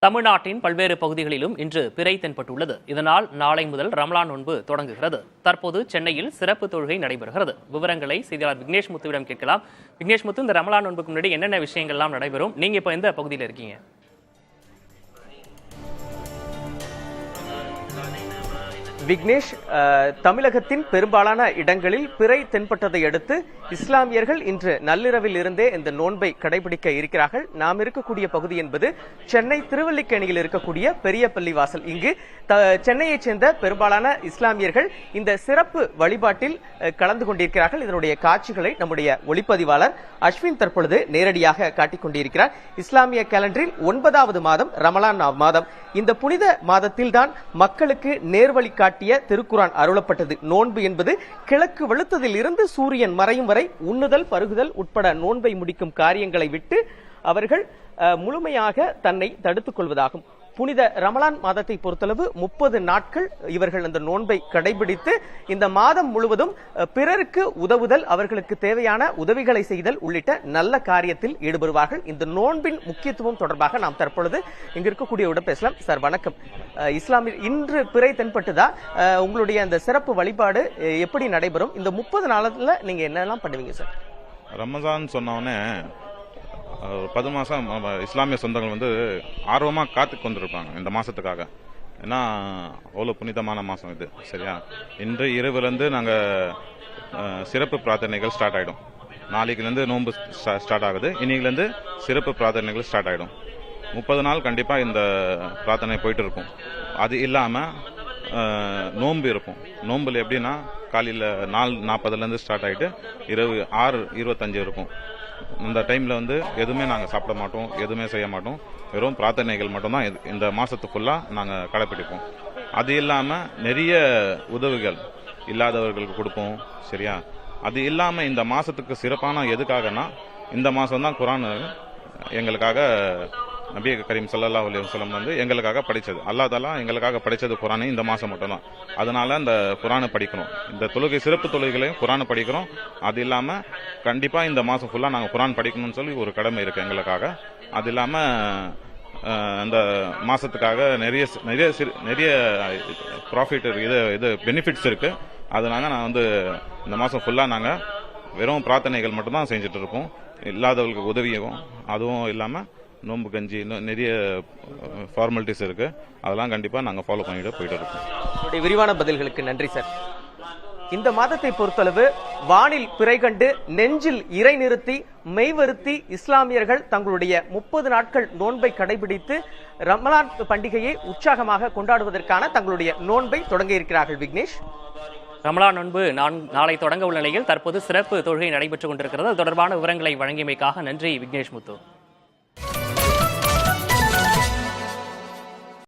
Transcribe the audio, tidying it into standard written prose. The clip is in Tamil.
தமிழ்நாட்டின் பல்வேறு பகுதிகளிலும் இன்று பிறை தென்பட்டுள்ளது. இதனால் நாளை முதல் ரமலான் நோன்பு தொடங்குகிறது. தற்போது சென்னையில் சிறப்பு தொழுகை நடைபெறுகிறது. விவரங்களை செய்தியாளர் விக்னேஷ் முத்துவிடம் கேட்கலாம். விக்னேஷ் முத்து, இந்த ரமலான் நோன்புக்கு முன்னாடி என்னென்ன விஷயங்கள்லாம் நடைபெறும்? நீங்க இப்ப எந்த பகுதியில் இருக்கீங்க? விக்னேஷ், தமிழகத்தின் பெரும்பாலான இடங்களில் பிறை தென்பட்டதை அடுத்து இஸ்லாமியர்கள் இன்று நள்ளிரவில் இருந்தே இந்த நோன்பை கடைபிடிக்க இருக்கிறார்கள். நாம் இருக்கக்கூடிய பகுதி என்பது சென்னை திருவல்லிக்கேணியில் இருக்கக்கூடிய பெரிய பள்ளிவாசல். இங்கு சென்னையைச் சேர்ந்த பெரும்பாலான இஸ்லாமியர்கள் இந்த சிறப்பு வழிபாட்டில் கலந்து கொண்டிருக்கிறார்கள். இதனுடைய காட்சிகளை நம்முடைய ஒளிப்பதிவாளர் அஸ்வின் தற்பொழுது நேரடியாக காட்டிக் கொண்டிருக்கிறார். இஸ்லாமிய கேலண்டரில் 9வது மாதம் ரமலான் மாதம். இந்த புனித மாதத்தில் தான் மக்களுக்கு நேர்வழி காட்டிய திருக்குரான் அருளப்பட்டது. நோன்பு என்பது கிழக்கு வெளுத்ததில் இருந்து சூரியன் மறையும் வரை உண்ணுதல் பருகுதல் உட்பட நோன்பை முடிக்கும் காரியங்களை விட்டு அவர்கள் முழுமையாக தன்னை தடுத்துக் கொள்வதாகும். புனித ரமலான் மாதத்தை பொறுத்தளவு 30 நாட்கள் இவர்கள் அந்த நோன்பை கடைபிடித்து இந்த மாதம் முழுவதும் பிறருக்கு உதவுதல், அவர்களுக்கு தேவையான உதவிகளை செய்தல் உள்ளிட்ட நல்ல காரியத்தில் ஈடுபடுவார்கள். இந்த நோன்பின் முக்கியத்துவம் தொடர்பாக நாம் தற்பொழுது இங்க இருக்கக்கூடியவிடம் பேசலாம். சார் வணக்கம். இஸ்லாமில் இன்று பிறை தென்பட்டுதா? உங்களுடைய அந்த சிறப்பு வழிபாடு எப்படி நடைபெறும்? இந்த 30 நாளில் நீங்க என்னெல்லாம் பண்ணுவீங்க சார்? ரமஜான் சொன்னோடனே 10 மாதம் இஸ்லாமிய சொந்தங்கள் ஆர்வமாக காத்து கொண்டிருப்பாங்க இந்த மாதத்துக்காக. ஏன்னா அவ்வளோ புனிதமான மாதம் இது. சரியா, இன்று இரவுலேருந்து நாங்கள் சிறப்பு பிரார்த்தனைகள் ஸ்டார்ட் ஆகிடும். நாளைக்குலேருந்து நோன்பு ஸ்டார்ட் ஆகுது. இன்னைக்குலேருந்து சிறப்பு பிரார்த்தனைகள் ஸ்டார்ட் ஆகிடும். 30 நாள் கண்டிப்பாக இந்த பிரார்த்தனை போயிட்டு இருக்கும். அது இல்லாமல் நோன்பு இருக்கும். நோன்புல எப்படின்னா காலையில் 4:40 ஸ்டார்ட் ஆகிட்டு இரவு 6:25 இருக்கும். இந்த டைமில் எதுவுமே நாங்கள் சாப்பிட மாட்டோம், எதுவுமே செய்ய மாட்டோம். வெறும் பிரார்த்தனைகள் மட்டும்தான் இந்த மாதத்து ஃபுல்லாக நாங்கள் கடைப்பிடிப்போம். அது இல்லாமல் நிறைய உதவிகள் இல்லாதவர்களுக்கு கொடுப்போம். சரியா, அது இல்லாமல் இந்த மாதத்துக்கு சிறப்பான எதுக்காகனா இந்த மாதம் தான் குரான் எங்களுக்காக நபி கரீம் ஸல்லல்லாஹு அலைஹி வஸல்லம் எங்களுக்காக படித்தது. அல்லாஹ் தஆலா எங்களுக்காக படித்தது குரானை இந்த மாதம் மட்டும்தான். அதனால இந்த குரானை படிக்கணும். இந்த தொழுகை சிறப்பு தொழுகைகளையும் குரானை படிக்கிறோம். அது இல்லாமல் கண்டிப்பாக இந்த மாதம் ஃபுல்லாக நாங்கள் குரான் படிக்கணும்னு சொல்லி ஒரு கடமை இருக்குது எங்களுக்காக. அது இல்லாமல் இந்த மாதத்துக்காக நிறைய ப்ராஃபிட் இது பெனிஃபிட்ஸ் இருக்குது. அதனால நான் இந்த மாதம் ஃபுல்லாக நாங்கள் வெறும் பிரார்த்தனைகள் மட்டும்தான் செஞ்சுட்டு இருக்கோம். இல்லாதவர்களுக்கு உதவியும் அதுவும் இல்லாமல் நோன்பு கஞ்சி இன்னும் நிறைய ஃபார்மாலிட்டிஸ் இருக்கு. அதெல்லாம் கண்டிப்பாக நாங்கள் ஃபாலோ பண்ணிட்டு போயிட்டு இருக்கோம். விரிவான பதில்களுக்கு நன்றி சார். இந்த மாதத்தை பொறுத்தளவு வானில் பிறை கண்டு நெஞ்சில் இறை நிறுத்தி மெய்வருத்தி இஸ்லாமியர்கள் தங்களுடைய 30 நாட்கள் நோன்பை கடைபிடித்து ரமலான் பண்டிகையை உற்சாகமாக கொண்டாடுவதற்கான தங்களுடைய நோன்பை தொடங்க இருக்கிறார்கள். விக்னேஷ், ரமலான் நோன்பு நாளை தொடங்க உள்ள நிலையில் தற்போது சிறப்பு தொழுகை நடைபெற்றுக் கொண்டிருக்கிறது. அது தொடர்பான விவரங்களை வழங்கியமைக்காக நன்றி விக்னேஷ் முத்து.